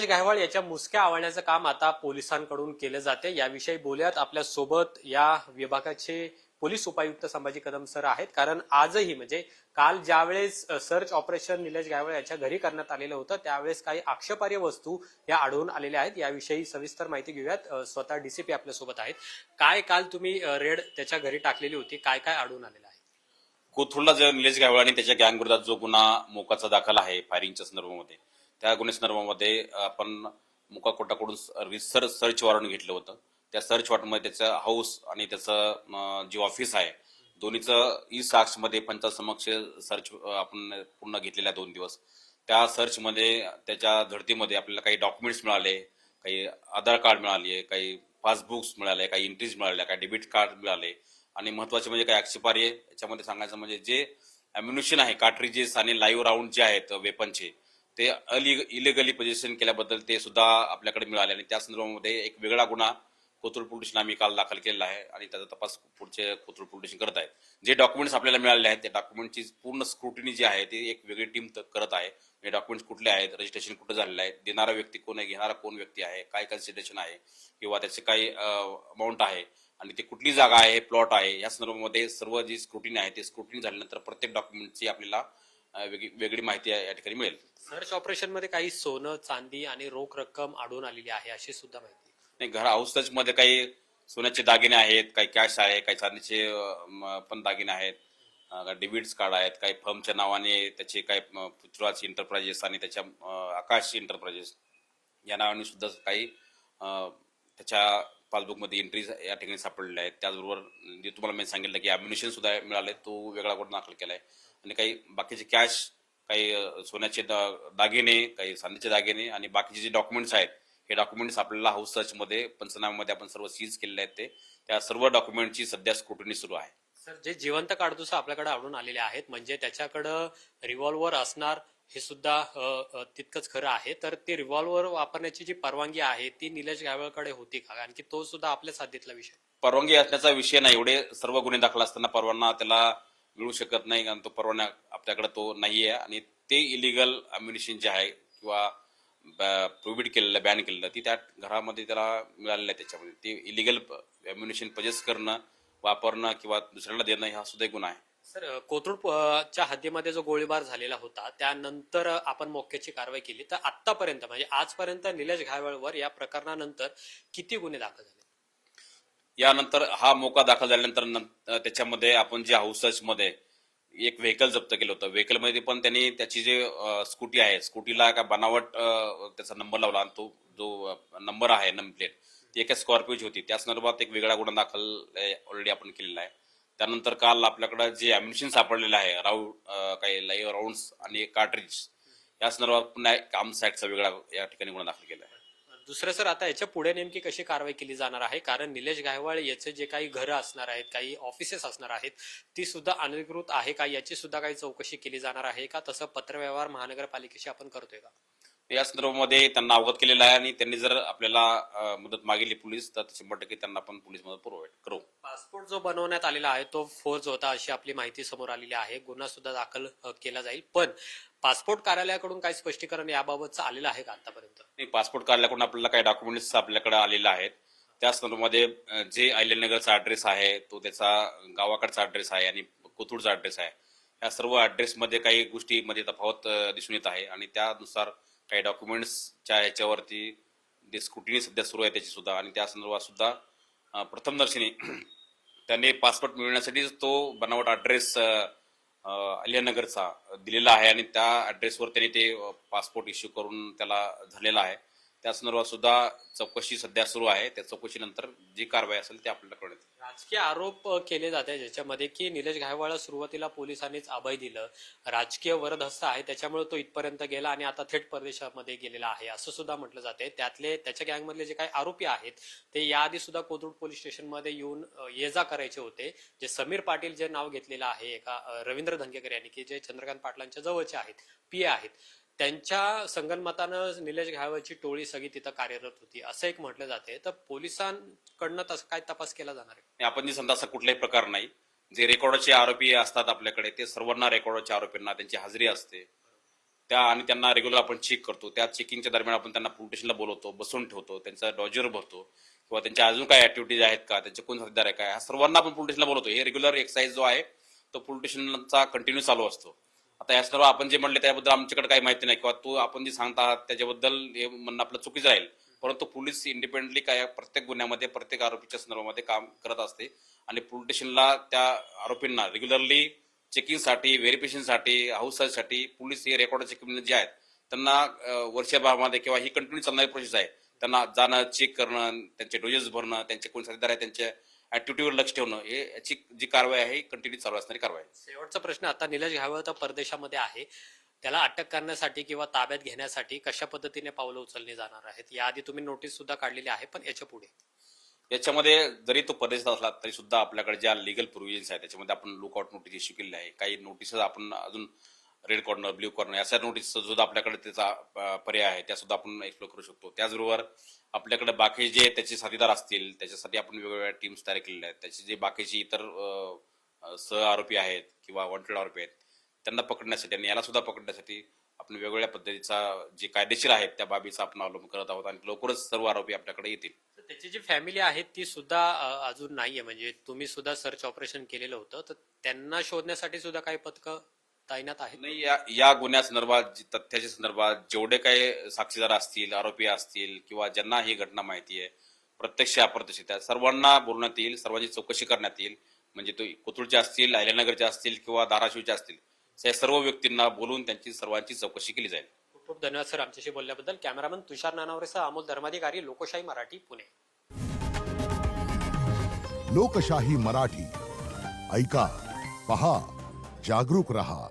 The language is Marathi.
निलेश गायकवाड याच्या मुसक्या आवळण्याचं काम आता पोलिसांकडून केलं जाते। याविषयी बोलूयात। आपल्या सोबत या विभागाचे पोलीस उपायुक्त संभाजी कदम सर आहेत। कारण आजही म्हणजे काल ज्यावेळेस सर्च ऑपरेशन निलेश गायकवाड याच्या घरी करण्यात आलेलं होतं त्यावेळेस काही आक्षेपार्ह वस्तू या आढळून आलेल्या आहेत। याविषयी सविस्तर माहिती घेऊयात। स्वतः डीसीपी आपल्या सोबत आहेत। काय काल तुम्ही रेड त्याच्या घरी टाकलेली होती, काय काय आढळून आलेलं आहे? कोथरूडला जो निलेश गायकवाड आणि त्याच्या गँग विरोधात जो गुन्हा मोकाचा दाखल आहे फायरिंगच्या संदर्भामध्ये, त्या गुन्हे संदर्भामध्ये आपण मोका कोर्टाकडून सर्च वॉरंट घेतलं होतं। त्या सर्च वॉरंटमध्ये त्याचं हाऊस आणि त्याचं जे ऑफिस आहे दोन्हीचं ई साक्ष मध्ये पंचासमक्ष सर्च आपण पूर्ण घेतलेल्या 2 दिवस। त्या सर्चमध्ये त्याच्या झडतीमध्ये आपल्याला काही डॉक्युमेंट्स मिळाले, काही आधार कार्ड मिळाले, काही पासबुक्स मिळाले, काही एंट्रीज मिळाल्या, काही डेबिट कार्ड मिळाले आणि महत्वाचे म्हणजे काही आक्षेपार्ह याच्यामध्ये सांगायचं म्हणजे जे अम्युनिशन आहे, कार्ट्रिजेस आणि लाईव्ह राऊंड जे आहेत वेपनचे ते इलिगली पोझिशन केल्याबद्दल ते सुद्धा आपल्याकडे मिळाले आणि त्या संदर्भामध्ये एक वेगळा गुन्हा कोथरूड पोलीस स्टेशन आम्ही काल दाखल केलेला आहे आणि त्याचा तपास पुढचे कोथरूड पोलीस स्टेशन करत आहे। जे डॉक्युमेंट्स आपल्याला मिळाले आहेत त्या डॉक्युमेंटची पूर्ण स्क्रुटिनी जी आहे ती एक वेगळी टीम करत आहे। हे डॉक्युमेंट्स कुठले आहेत, रजिस्ट्रेशन कुठे झालेलं आहे, देणारा व्यक्ती कोण आहे, घेणारा कोण व्यक्ती आहे, काय कन्सिडरेशन आहे किंवा त्याचे काही अमाऊंट आहे आणि ते कुठली जागा आहे, प्लॉट आहे, या संदर्भामध्ये सर्व जी स्क्रुटिनी आहे ते स्क्रुटिनी झाल्यानंतर प्रत्येक डॉक्युमेंटची आपल्याला वेगळी माहिती या ठिकाणी मिळेल। सर्च ऑपरेशन मध्ये काही सोनं, चांदी आणि रोख रक्कम आढळून आलेली आहे अशी सुद्धा माहिती। नाही, घर हाऊस टच मध्ये काही सोन्याचे दागिने आहेत, काही कॅश आहे, काही चांदीचे पण दागिने आहेत, डेबिट्स कार्ड आहेत, काही फर्मच्या नावाने त्याचे काही पृथ्वीराज एंटरप्राइजेस आणि त्याच्या आकाश एंटरप्राइजेस या नावाने सुद्धा काही त्याच्या पासबुकमध्ये एंट्रीज या ठिकाणी सापडलेल्या आहेत। त्याचबरोबर जे तुम्हाला मी सांगितलं की अम्युनिशन सुद्धा मिळाले, तो वेगळा गुन्हा दाखल केलाय आणि काही बाकीचे कॅश, काही सोन्याचे दागिने, काही चांदीचे दागिने आणि बाकीचे जे डॉक्युमेंट्स आहेत हे डॉक्युमेंट्स आपल्याला हाऊस सर्च मध्ये पंचनाम्यामध्ये आपण सर्व सीज केलेले आहेत। त्या सर्व डॉक्युमेंटची सध्या स्क्रुटिनी सुरू आहे। सर, जे जिवंत काडतुस आपल्याकडे आढळून आलेले आहेत म्हणजे त्याच्याकडं रिव्हॉल्वर असणार हे सुद्धा तितकंच खरं आहे। तर ते रिव्हॉल्वर वापरण्याची जी परवानगी आहे ती निलेश गायकवाडकडे होती का? कारण की तो सुद्धा आपल्या साधीतला विषय। परवानगी असण्याचा विषय नाही, एवढे सर्व गुन्हे दाखल असताना परवाना त्याला मिळू शकत नाही कारण तो परवाना आपल्याकडे तो नाहीये आणि ते इलिगल अम्युनिशन जे आहे किंवा प्रोहिबिट केलेलं, बॅन केलेलं ती त्या घरामध्ये त्याला मिळालेलं आहे। त्याच्यामध्ये ते इलिगल अम्युनिशन पजेस करणं, वापरणं किंवा दुसऱ्याला देणं हा सुद्धा एक गुन्हा आहे। सर, कोथरूड च्या हद्दीमध्ये जो गोळीबार झालेला होता त्यानंतर आपण मोक्याची कारवाई केली, तर आतापर्यंत म्हणजे आजपर्यंत निलेश गायकवाडवर या प्रकरणानंतर किती गुन्हे दाखल झाले? यानंतर हा मोका दाखल झाल्यानंतर त्याच्यामध्ये आपण जे हाऊस सर्च मध्ये एक व्हेकल जप्त केलं होतं। व्हेकल मध्ये पण त्यांनी त्याची जे स्कूटी आहे, स्कूटीला का बनावट त्याचा नंबर लावला आणि तो जो नंबर आहे, नंबर प्लेट ती एका स्कॉर्पिओची होती। त्या संदर्भात एक वेगळा गुन्हा दाखल ऑलरेडी आपण केलेला आहे। त्यानंतर काल आपल्याकडे जे अम्युनिशन सापडलेलं आहे, काही लाईव्ह राऊंड्स आणि कार्ट्रिज, या संदर्भात पुन्हा आर्म्स साईडचा वेगळा या ठिकाणी गुन्हा दाखल केला आहे। दुसरं सर, आता याच्या पुढे नेमकी कशी कारवाई केली जाणार आहे? कारण निलेश गायकवाड याचे जे काही घरं असणार आहेत, काही ऑफिसेस असणार आहेत, ती सुद्धा अनधिकृत आहे का याची सुद्धा काही चौकशी केली जाणार आहे का? तसं पत्रव्यवहार महानगरपालिकेशी आपण करतोय का? या संदर्भामध्ये त्यांना अवगत केलेलं आहे आणि त्यांनी जर आपल्याला मदत मागितली पोलीस तर 100% त्यांना आपण पोलीस मदत प्रोव्हाइड करू। पासपोर्ट जो बनवण्यात आलेला आहे तो फोर्ज होता अशी आपली माहिती समोर आलेली आहे। गुन्हा सुद्धा दाखल केला जाईल, पण पासपोर्ट कार्यालयाकडून काही स्पष्टीकरण याबाबतचं आलेलं आहे का आतापर्यंत? नाही, पासपोर्ट कार्यालयाकडून आपल्याला काही डॉक्युमेंट्स आपल्याकडे आलेले आहेत। त्या संदर्भामध्ये जे अहिल्यानगरचा ऍड्रेस आहे तो त्याचा गावाकडचा ऍड्रेस आहे आणि कोथरूडचा ऍड्रेस आहे, या सर्व ऍड्रेसमध्ये काही गोष्टीमध्ये तफावत दिसून येत आहे आणि त्यानुसार काही डॉक्युमेंट्सच्या ह्याच्यावरती जे स्क्रुटिनी सध्या सुरू आहे त्याची सुद्धा आणि त्या संदर्भात सुद्धा प्रथमदर्शनी त्यांनी पासपोर्ट मिळवण्यासाठी तो बनावट ऍड्रेस अहिल्यानगरचा दिलेला आहे आणि त्या ऍड्रेसवर त्यांनी ते पासपोर्ट इश्यू करून त्याला झालेला आहे। त्या संदर्भात सुद्धा चौकशी सध्या सुरू आहे। त्या चौकशीनंतर जी कारवाई असेल ती आपल्याला कळेल। राजकीय आरोप केले जाते ज्याच्यामध्ये की निलेश गायकवाडला सुरुवातीला पोलिसांनीच अभय दिलं, राजकीय वरदहस्त आहे त्याच्यामुळे तो इथपर्यंत गेला आणि आता थेट परदेशामध्ये गेलेला आहे असं सुद्धा म्हटलं जाते। त्यातले त्याच्या गँगमधले जे काही आरोपी आहेत ते याआधी सुद्धा कोथरूड पोलीस स्टेशनमध्ये येऊन ये जा करायचे होते। जे समीर पाटील जे नाव घेतलेलं आहे एका रवींद्र धंगेकर यांनी, की जे चंद्रकांत पाटलांच्या जवळचे आहेत, पीए आहेत, त्यांच्या संगनमतानं निलेश गायकवाडची टोळी सगळी तिथं कार्यरत होती असं एक म्हटलं जाते। तर पोलिसांकडनं तसं काय तपास केला जाणार आहे? आपण जी समजा असा कुठलाही प्रकार नाही, जे रेकॉर्डचे आरोपी असतात आपल्याकडे ते सर्वांना रेकॉर्डच्या आरोपींना त्यांची हजेरी असते, आणि त्यांना रेग्युलर आपण चेक करतो. त्या चेकिंगच्या दरम्यान आपण त्यांना पोलीस स्टेशनला बोलवतो, बसवून ठेवतो, त्यांचा डॉजर भरतो किंवा त्यांच्या अजून काय ऍक्टिव्हिटीज आहेत का, त्यांचे कोण साथीदार आहे काय, ह्या सर्वांना आपण पोलीस स्टेशनला बोलवतो. हे रेग्युलर एक्सरसाइज जो आहे तो पोलीस स्टेशनचा कंटिन्यू चालू असतो. आता या सर्व आपण जे म्हणले त्याबद्दल आमच्याकडे काही माहिती नाही किंवा तो आपण जे सांगता आहात त्याच्याबद्दल हे म्हणणं आपलं चुकीचं राहील. परंतु पोलीस इंडिपेंडेंटली काय प्रत्येक गुन्ह्यामध्ये प्रत्येक आरोपीच्या संदर्भामध्ये काम करत असते आणि पोलीस स्टेशनला त्या आरोपींना रेग्युलरली चेकिंगसाठी, व्हेरिफिकेशनसाठी, हाऊस सर्चसाठी पोलीस हे रेकॉर्ड चेकिंग जे आहेत त्यांना वर्षभरामध्ये किंवा ही कंटिन्यू चालणारी प्रोसेस आहे. त्यांना जाणं, चेक करणं, त्यांचे डोजेस भरणं, त्यांचे कोण साथीदार आहे त्यांच्या ऍक्टिव्हिटीवर लक्ष ठेवणं, हे याची जी कारवाई आहे ही कंटिन्यू चालू असणारी कारवाई आहे. शेवटचा प्रश्न, आता निलेश घायवळ तर परदेशामध्ये आहे, त्याला अटक करण्यासाठी किंवा ताब्यात घेण्यासाठी कशा पद्धतीने पावलं उचलली जाणार आहेत? याआधी तुम्ही नोटीस सुद्धा काढलेली आहे, पण याच्या पुढे याच्यामध्ये जरी तो परदेशात असला तरी सुद्धा आपल्याकडे ज्या लिगल प्रोव्हिजन्स आहेत त्याच्यामध्ये आपण लुकआउट नोटीस इश्यू केलेली आहे. काही नोटीस आपण अजून रेड कॉर्नर, ब्ल्यू कॉर्नर अशा नोटीस सुद्धा आपल्याकडे त्याचा पर्याय आहे, त्या सुद्धा आपण एक्सप्लोर करू शकतो. त्याचबरोबर आपल्याकडे बाकी जे त्याचे साथीदार असतील त्याच्यासाठी आपण वेगवेगळ्या टीम्स तयार केलेल्या आहेत. त्याचे जे बाकीचे इतर सह आरोपी आहेत किंवा वॉन्टेड आरोपी आहेत त्यांना पकडण्यासाठी आणि याला सुद्धा पकडण्यासाठी आपण वेगवेगळ्या पद्धतीचा जे कायदेशीर आहेत त्या बाबीचा आपण अवलंब करत आहोत आणि लवकरच सर्व आरोपी आपल्याकडे येतील. तर त्याची जी फॅमिली आहे ती सुद्धा अजून नाहीये, म्हणजे तुम्ही सुद्धा सर्च ऑपरेशन केलेलं होतं, तर त्यांना शोधण्यासाठी सुद्धा काही पथकं तैनात आहेत? नाही, या गुन्ह्यासंदर्भात तथ्याच्या संदर्भात जेवढे काही साक्षीदार असतील, आरोपी असतील किंवा ज्यांना ही घटना माहिती आहे प्रत्यक्ष अप्रत्यक्ष त्या सर्वांना बोलण्यात येईल, सर्वांची चौकशी करण्यात येईल. म्हणजे तो कोथरूडचे असतील, अहिल्यानगरचे असतील किंवा धाराशिवचे असतील, या सर्व व्यक्तींना बोलून त्यांची सर्वांची चौकशी केली जाईल. खूप खूप धन्यवाद सर आमच्याशी बोलल्याबद्दल. कॅमेरामन तुषार नानावरेसह अमोल धर्माधिकारी, लोकशाही मराठी, पुणे. लोकशाही मराठी ऐका, पहा, जागरूक रहा.